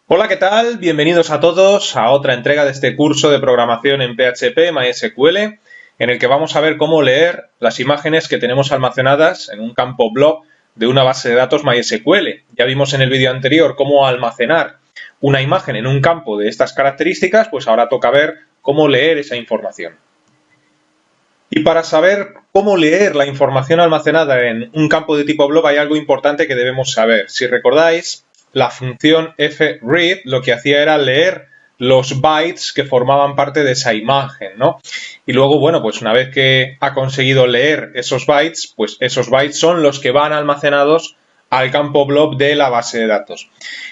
Hola, ¿qué tal? Bienvenidos a todos a otra entrega de este curso de programación en PHP MySQL, en el que vamos a ver cómo leer las imágenes que tenemos almacenadas en un campo blob de una base de datos MySQL. Ya vimos en el vídeo anterior cómo almacenar una imagen en un campo de estas características, pues ahora toca ver cómo leer esa información. Y para saber cómo leer la información almacenada en un campo de tipo blob hay algo importante que debemos saber. Si recordáis, la función fread lo que hacía era leer los bytes que formaban parte de esa imagen, ¿no? Y luego, bueno, pues una vez que ha conseguido leer esos bytes, pues esos bytes son los que van almacenados al campo blob de la base de datos.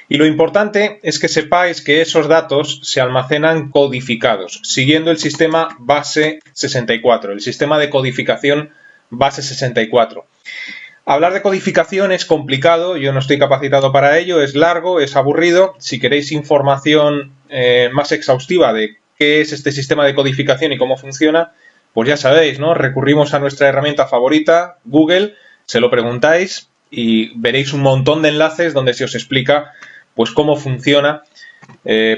Y lo importante es que sepáis que esos datos se almacenan codificados, siguiendo el sistema base 64, el sistema de codificación base 64. Hablar de codificación es complicado, yo no estoy capacitado para ello, es largo, es aburrido. Si queréis información más exhaustiva de qué es este sistema de codificación y cómo funciona, pues ya sabéis, ¿no? Recurrimos a nuestra herramienta favorita, Google, se lo preguntáis y veréis un montón de enlaces donde se os explica pues cómo funciona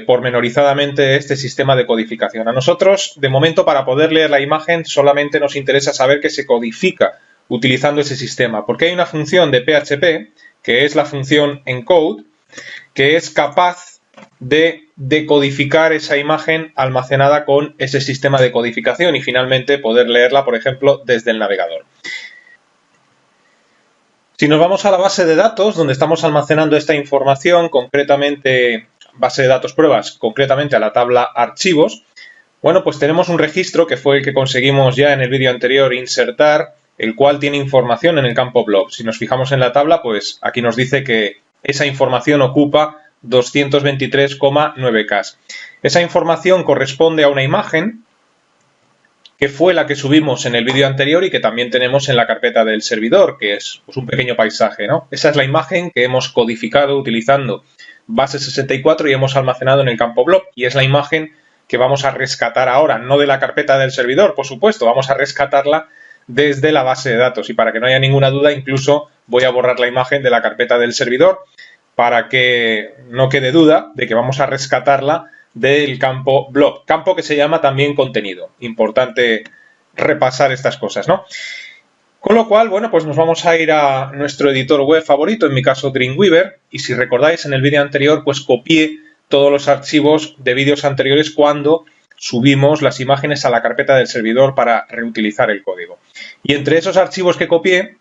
pormenorizadamente este sistema de codificación. A nosotros, de momento, para poder leer la imagen, solamente nos interesa saber que se codifica utilizando ese sistema, porque hay una función de PHP, que es la función encode, que es capaz de decodificar esa imagen almacenada con ese sistema de codificación y finalmente poder leerla, por ejemplo, desde el navegador. Si nos vamos a la base de datos, donde estamos almacenando esta información, concretamente base de datos pruebas, concretamente a la tabla archivos, bueno, pues tenemos un registro que fue el que conseguimos ya en el vídeo anterior insertar, el cual tiene información en el campo blob. Si nos fijamos en la tabla, pues aquí nos dice que esa información ocupa 223,9K. Esa información corresponde a una imagen que fue la que subimos en el vídeo anterior y que también tenemos en la carpeta del servidor, que es pues, un pequeño paisaje, ¿no? Esa es la imagen que hemos codificado utilizando base 64 y hemos almacenado en el campo blob, y es la imagen que vamos a rescatar ahora, no de la carpeta del servidor, por supuesto, vamos a rescatarla desde la base de datos. Y para que no haya ninguna duda, incluso voy a borrar la imagen de la carpeta del servidor para que no quede duda de que vamos a rescatarla del campo blob, campo que se llama también contenido. Importante repasar estas cosas, ¿no? Con lo cual, bueno, pues nos vamos a ir a nuestro editor web favorito, en mi caso Dreamweaver, y si recordáis en el vídeo anterior, pues copié todos los archivos de vídeos anteriores cuando subimos las imágenes a la carpeta del servidor para reutilizar el código. Y entre esos archivos que copié,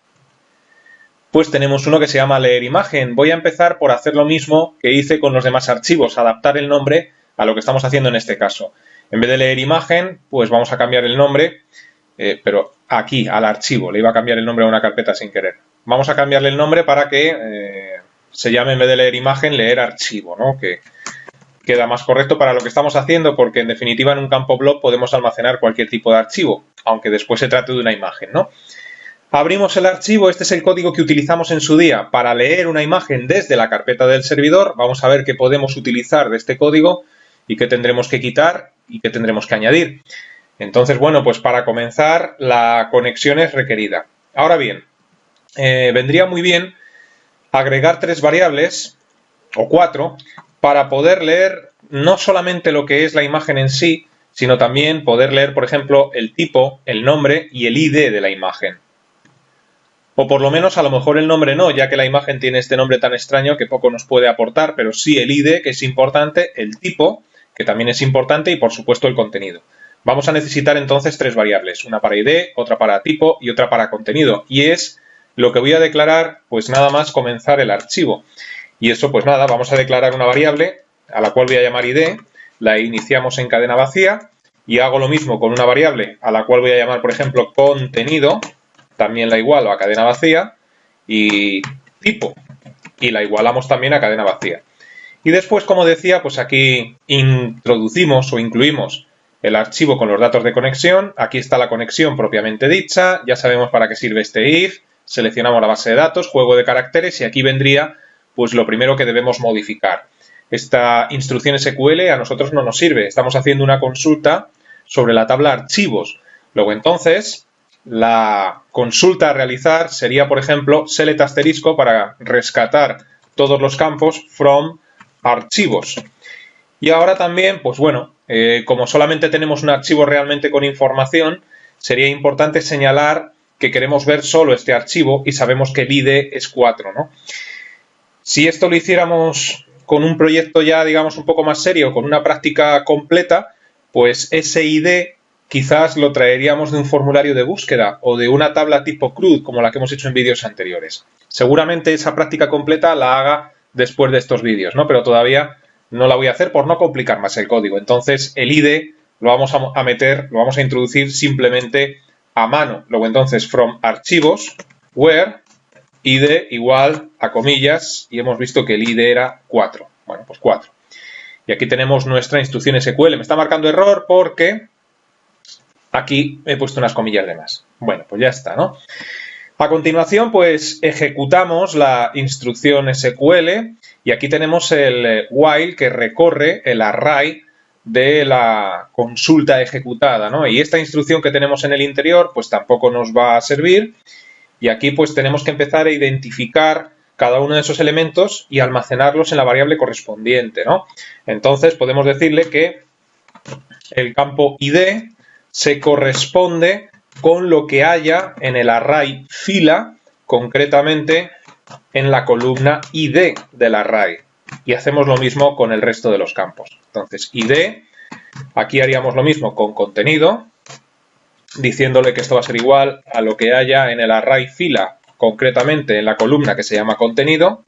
pues tenemos uno que se llama leer imagen. Voy a empezar por hacer lo mismo que hice con los demás archivos, adaptar el nombre a lo que estamos haciendo en este caso. En vez de leer imagen, pues vamos a cambiar el nombre, pero aquí, al archivo, le iba a cambiar el nombre a una carpeta sin querer. Vamos a cambiarle el nombre para que se llame, en vez de leer imagen, leer archivo, ¿no? Que queda más correcto para lo que estamos haciendo, porque en definitiva en un campo blob podemos almacenar cualquier tipo de archivo, aunque después se trate de una imagen, ¿no? Abrimos el archivo, este es el código que utilizamos en su día para leer una imagen desde la carpeta del servidor. Vamos a ver qué podemos utilizar de este código y qué tendremos que quitar y qué tendremos que añadir. Entonces, bueno, pues para comenzar la conexión es requerida. Ahora bien, vendría muy bien agregar 3 variables o 4 para poder leer no solamente lo que es la imagen en sí, sino también poder leer, por ejemplo, el tipo, el nombre y el ID de la imagen. O por lo menos a lo mejor el nombre no, ya que la imagen tiene este nombre tan extraño que poco nos puede aportar, pero sí el ID, que es importante, el tipo, que también es importante, y por supuesto el contenido. Vamos a necesitar entonces 3 variables, una para ID, otra para tipo y otra para contenido. Y es lo que voy a declarar, pues nada más comenzar el archivo. Y eso, pues nada, vamos a declarar una variable a la cual voy a llamar ID, la iniciamos en cadena vacía, y hago lo mismo con una variable a la cual voy a llamar, por ejemplo, contenido, también la igualo a cadena vacía, y tipo, y la igualamos también a cadena vacía. Y después, como decía, pues aquí introducimos o incluimos el archivo con los datos de conexión. Aquí está la conexión propiamente dicha, ya sabemos para qué sirve este if, seleccionamos la base de datos, juego de caracteres, y aquí vendría pues lo primero que debemos modificar. Esta instrucción SQL a nosotros no nos sirve, estamos haciendo una consulta sobre la tabla archivos. Luego entonces, la consulta a realizar sería, por ejemplo, select asterisco para rescatar todos los campos from archivos. Y ahora también, pues bueno, como solamente tenemos un archivo realmente con información, sería importante señalar que queremos ver solo este archivo y sabemos que el ID es 4, ¿no? Si esto lo hiciéramos con un proyecto ya, digamos, un poco más serio, con una práctica completa, pues ese ID quizás lo traeríamos de un formulario de búsqueda o de una tabla tipo CRUD, como la que hemos hecho en vídeos anteriores. Seguramente esa práctica completa la haga después de estos vídeos, ¿no? Pero todavía no la voy a hacer por no complicar más el código. Entonces, el ID lo vamos a meter, lo vamos a introducir simplemente a mano. Luego, entonces, from archivos, where ID igual a comillas, y hemos visto que el ID era 4. Bueno, pues 4. Y aquí tenemos nuestra instrucción SQL. Me está marcando error porque aquí he puesto unas comillas de más. Bueno, pues ya está, ¿no? A continuación, pues ejecutamos la instrucción SQL y aquí tenemos el while que recorre el array de la consulta ejecutada, ¿no? Y esta instrucción que tenemos en el interior, pues tampoco nos va a servir. Y aquí pues tenemos que empezar a identificar cada uno de esos elementos y almacenarlos en la variable correspondiente, ¿no? Entonces podemos decirle que el campo ID se corresponde con lo que haya en el array fila, concretamente en la columna ID del array. Y hacemos lo mismo con el resto de los campos. Entonces, ID, aquí haríamos lo mismo con contenido, diciéndole que esto va a ser igual a lo que haya en el array fila, concretamente en la columna que se llama contenido.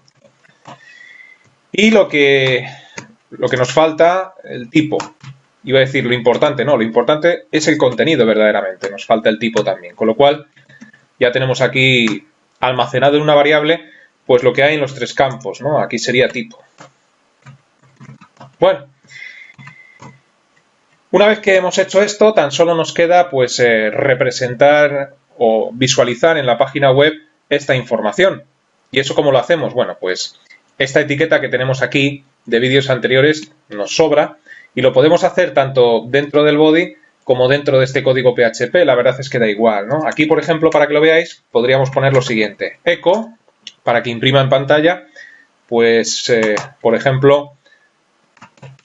Y lo que nos falta, el tipo. Iba a decir lo importante, no, lo importante es el contenido verdaderamente, nos falta el tipo también. Con lo cual, ya tenemos aquí almacenado en una variable, pues lo que hay en los tres campos, ¿no? Aquí sería tipo. Bueno, una vez que hemos hecho esto, tan solo nos queda pues representar o visualizar en la página web esta información. ¿Y eso cómo lo hacemos? Bueno, pues esta etiqueta que tenemos aquí de vídeos anteriores nos sobra y lo podemos hacer tanto dentro del body como dentro de este código PHP. La verdad es que da igual, ¿no? Aquí, por ejemplo, para que lo veáis, podríamos poner lo siguiente. Echo, para que imprima en pantalla, pues, por ejemplo,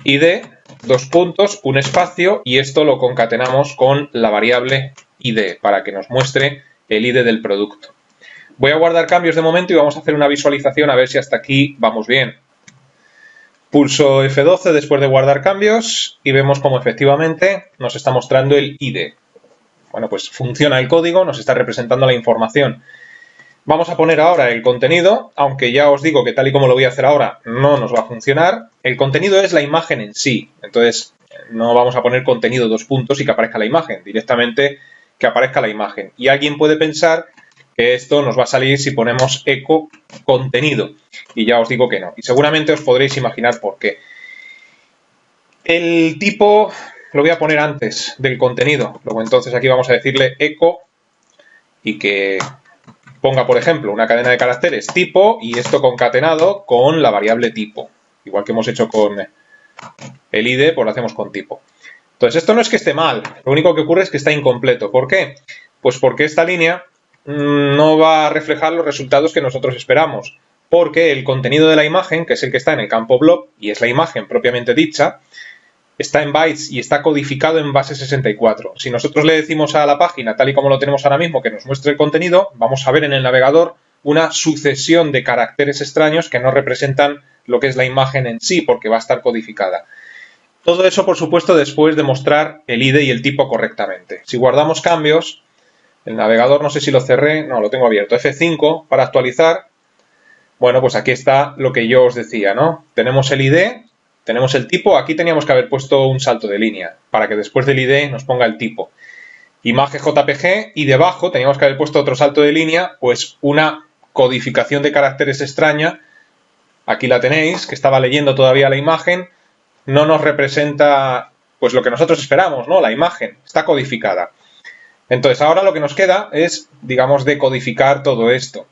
ID, dos puntos, un espacio, y esto lo concatenamos con la variable ID para que nos muestre el ID del producto. Voy a guardar cambios de momento y vamos a hacer una visualización a ver si hasta aquí vamos bien. Pulso F12 después de guardar cambios y vemos cómo efectivamente nos está mostrando el ID. Bueno, pues funciona el código, nos está representando la información. Vamos a poner ahora el contenido, aunque ya os digo que tal y como lo voy a hacer ahora no nos va a funcionar. El contenido es la imagen en sí, entonces no vamos a poner contenido dos puntos y que aparezca la imagen, directamente que aparezca la imagen. Y alguien puede pensar que esto nos va a salir si ponemos echo contenido, y ya os digo que no. Y seguramente os podréis imaginar por qué. El tipo lo voy a poner antes del contenido, luego entonces aquí vamos a decirle echo y que ponga, por ejemplo, una cadena de caracteres tipo y esto concatenado con la variable tipo. Igual que hemos hecho con el ID, pues lo hacemos con tipo. Entonces, esto no es que esté mal, lo único que ocurre es que está incompleto. ¿Por qué? Pues porque esta línea no va a reflejar los resultados que nosotros esperamos. Porque el contenido de la imagen, que es el que está en el campo blob, y es la imagen propiamente dicha, está en bytes y está codificado en base 64. Si nosotros le decimos a la página, tal y como lo tenemos ahora mismo, que nos muestre el contenido, vamos a ver en el navegador una sucesión de caracteres extraños que no representan lo que es la imagen en sí, porque va a estar codificada. Todo eso, por supuesto, después de mostrar el ID y el tipo correctamente. Si guardamos cambios, el navegador, no sé si lo cerré, no, lo tengo abierto, F5 para actualizar. Bueno, pues aquí está lo que yo os decía, ¿no? Tenemos el ID, tenemos el tipo, aquí teníamos que haber puesto un salto de línea para que después del ID nos ponga el tipo. Imagen JPG y debajo teníamos que haber puesto otro salto de línea, pues una codificación de caracteres extraña. Aquí la tenéis, que estaba leyendo todavía la imagen, no nos representa pues lo que nosotros esperamos, ¿no? La imagen está codificada. Entonces ahora lo que nos queda es, digamos, decodificar todo esto.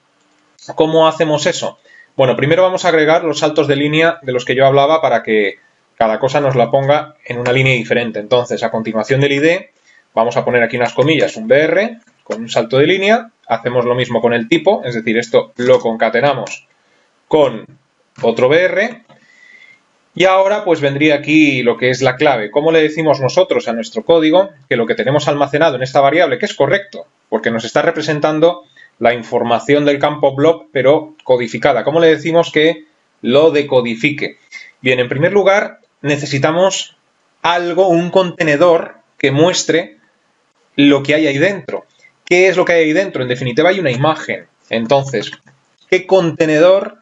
¿Cómo hacemos eso? Bueno, primero vamos a agregar los saltos de línea de los que yo hablaba para que cada cosa nos la ponga en una línea diferente. Entonces, a continuación del ID, vamos a poner aquí unas comillas, un BR, con un salto de línea. Hacemos lo mismo con el tipo, es decir, esto lo concatenamos con otro BR. Y ahora pues vendría aquí lo que es la clave. ¿Cómo le decimos nosotros a nuestro código que lo que tenemos almacenado en esta variable, que es correcto, porque nos está representando la información del campo blob, pero codificada? ¿Cómo le decimos que lo decodifique? Bien, en primer lugar necesitamos algo, un contenedor que muestre lo que hay ahí dentro. ¿Qué es lo que hay ahí dentro? En definitiva hay una imagen. Entonces, ¿qué contenedor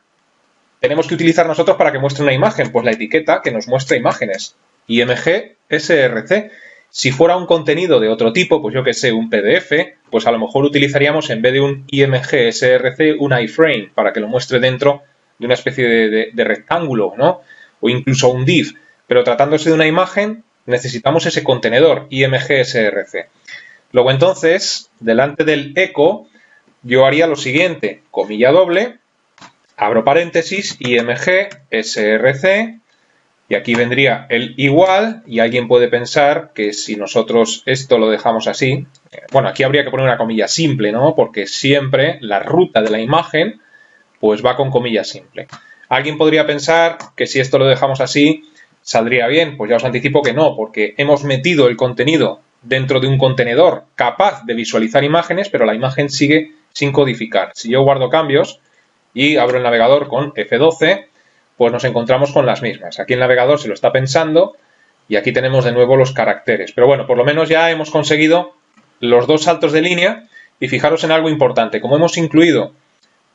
tenemos que utilizar nosotros para que muestre una imagen? Pues la etiqueta que nos muestra imágenes. IMG SRC. Si fuera un contenido de otro tipo, pues yo que sé, un PDF, pues a lo mejor utilizaríamos en vez de un IMG SRC un iframe para que lo muestre dentro de una especie de rectángulo, ¿no? O incluso un div. Pero tratándose de una imagen, necesitamos ese contenedor IMG SRC. Luego entonces, delante del echo, yo haría lo siguiente, comilla doble, abro paréntesis, IMG SRC, y aquí vendría el igual, y alguien puede pensar que si nosotros esto lo dejamos así, bueno, aquí habría que poner una comilla simple, ¿no? Porque siempre la ruta de la imagen pues va con comilla simple. Alguien podría pensar que si esto lo dejamos así, saldría bien. Pues ya os anticipo que no, porque hemos metido el contenido dentro de un contenedor capaz de visualizar imágenes, pero la imagen sigue sin codificar. Si yo guardo cambios y abro el navegador con F12, pues nos encontramos con las mismas. Aquí el navegador se lo está pensando y aquí tenemos de nuevo los caracteres. Pero bueno, por lo menos ya hemos conseguido los dos saltos de línea y fijaros en algo importante. Como hemos incluido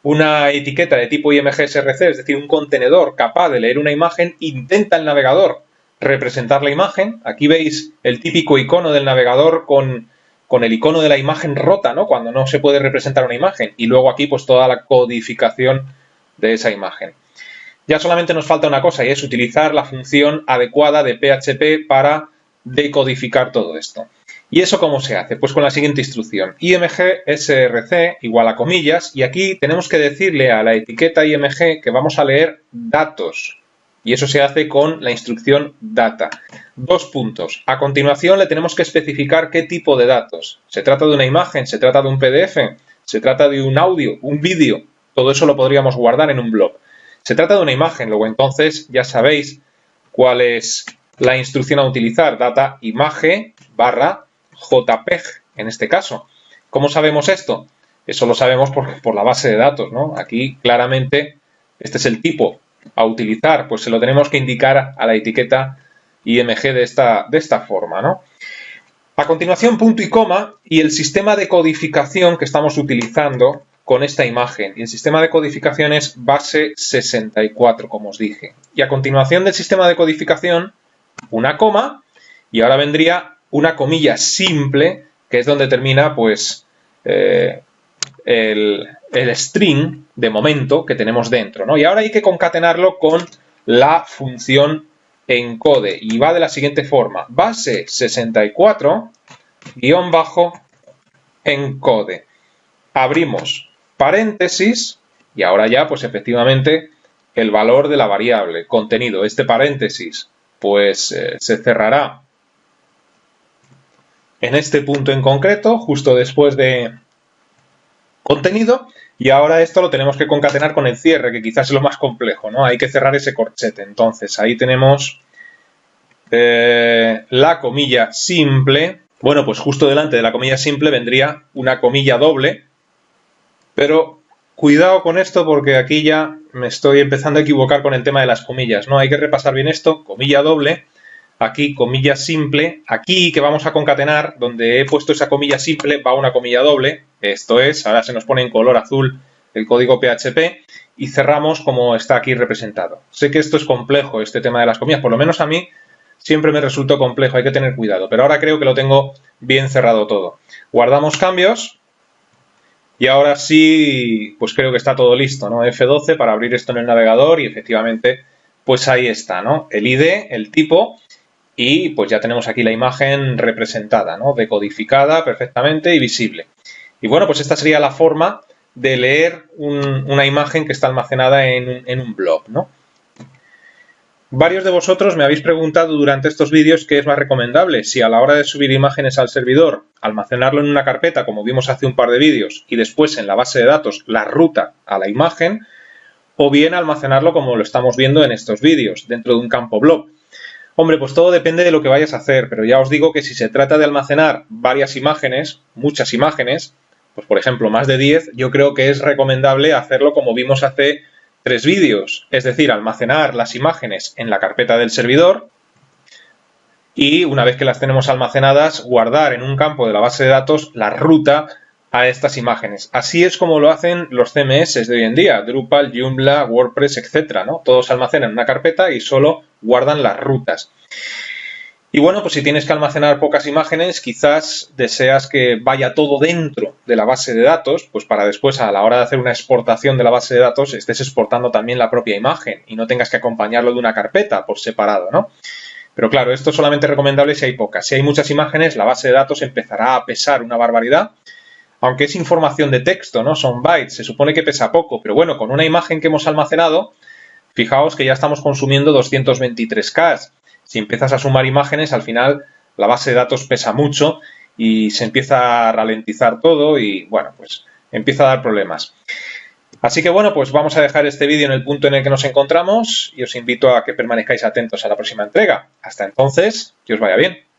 una etiqueta de tipo IMG-SRC, es decir, un contenedor capaz de leer una imagen, intenta el navegador representar la imagen. Aquí veis el típico icono del navegador con el icono de la imagen rota, ¿no? Cuando no se puede representar una imagen. Y luego aquí pues toda la codificación de esa imagen. Ya solamente nos falta una cosa y es utilizar la función adecuada de PHP para decodificar todo esto. ¿Y eso cómo se hace? Pues con la siguiente instrucción. IMG SRC igual a comillas, y aquí tenemos que decirle a la etiqueta IMG que vamos a leer datos. Y eso se hace con la instrucción data. Dos puntos. A continuación le tenemos que especificar qué tipo de datos. ¿Se trata de una imagen? ¿Se trata de un PDF? ¿Se trata de un audio? ¿Un vídeo? Todo eso lo podríamos guardar en un blog. Se trata de una imagen, luego entonces ya sabéis cuál es la instrucción a utilizar. Data image barra JPEG en este caso. ¿Cómo sabemos esto? Eso lo sabemos por la base de datos, ¿no? Aquí claramente este es el tipo a utilizar, pues se lo tenemos que indicar a la etiqueta IMG de esta forma, ¿no? A continuación, punto y coma y el sistema de codificación que estamos utilizando con esta imagen. Y el sistema de codificación es base 64, como os dije. Y a continuación del sistema de codificación, una coma, y ahora vendría una comilla simple, que es donde termina pues el string de momento que tenemos dentro, ¿no? Y ahora hay que concatenarlo con la función encode y va de la siguiente forma: base 64 encode. Abrimos paréntesis y ahora ya pues efectivamente el valor de la variable contenido. Este paréntesis pues se cerrará en este punto en concreto, justo después de contenido, y ahora esto lo tenemos que concatenar con el cierre, que quizás es lo más complejo, ¿no? Hay que cerrar ese corchete. Entonces ahí tenemos la comilla simple. Bueno, pues justo delante de la comilla simple vendría una comilla doble, pero cuidado con esto porque aquí ya me estoy empezando a equivocar con el tema de las comillas, ¿no? Hay que repasar bien esto, comilla doble, aquí comilla simple, aquí que vamos a concatenar, donde he puesto esa comilla simple, va una comilla doble, esto es, ahora se nos pone en color azul el código PHP y cerramos como está aquí representado. Sé que esto es complejo, este tema de las comillas, por lo menos a mí siempre me resultó complejo, hay que tener cuidado, pero ahora creo que lo tengo bien cerrado todo. Guardamos cambios y ahora sí, pues creo que está todo listo, ¿no? F12 para abrir esto en el navegador y efectivamente, pues ahí está, ¿no? El ID, el tipo. Y pues ya tenemos aquí la imagen representada, ¿no? Decodificada perfectamente y visible. Y bueno, pues esta sería la forma de leer una imagen que está almacenada en un blog, ¿no? Varios de vosotros me habéis preguntado durante estos vídeos qué es más recomendable, si a la hora de subir imágenes al servidor, almacenarlo en una carpeta, como vimos hace un par de vídeos, y después en la base de datos la ruta a la imagen, o bien almacenarlo como lo estamos viendo en estos vídeos, dentro de un campo blob. Hombre, pues todo depende de lo que vayas a hacer, pero ya os digo que si se trata de almacenar varias imágenes, muchas imágenes, pues por ejemplo más de 10, yo creo que es recomendable hacerlo como vimos hace 3 vídeos, es decir, almacenar las imágenes en la carpeta del servidor y una vez que las tenemos almacenadas, guardar en un campo de la base de datos la ruta a estas imágenes. Así es como lo hacen los CMS de hoy en día, Drupal, Joomla, WordPress, etcétera, ¿no? Todos almacenan en una carpeta y solo guardan las rutas. Y bueno, pues si tienes que almacenar pocas imágenes, quizás deseas que vaya todo dentro de la base de datos, pues para después a la hora de hacer una exportación de la base de datos estés exportando también la propia imagen y no tengas que acompañarlo de una carpeta por separado, ¿no? Pero claro, esto es solamente recomendable si hay pocas. Si hay muchas imágenes, la base de datos empezará a pesar una barbaridad, aunque es información de texto, ¿no? Son bytes, se supone que pesa poco, pero bueno, con una imagen que hemos almacenado, fijaos que ya estamos consumiendo 223K. Si empiezas a sumar imágenes, al final la base de datos pesa mucho y se empieza a ralentizar todo y, bueno, pues empieza a dar problemas. Así que, bueno, pues vamos a dejar este vídeo en el punto en el que nos encontramos y os invito a que permanezcáis atentos a la próxima entrega. Hasta entonces, que os vaya bien.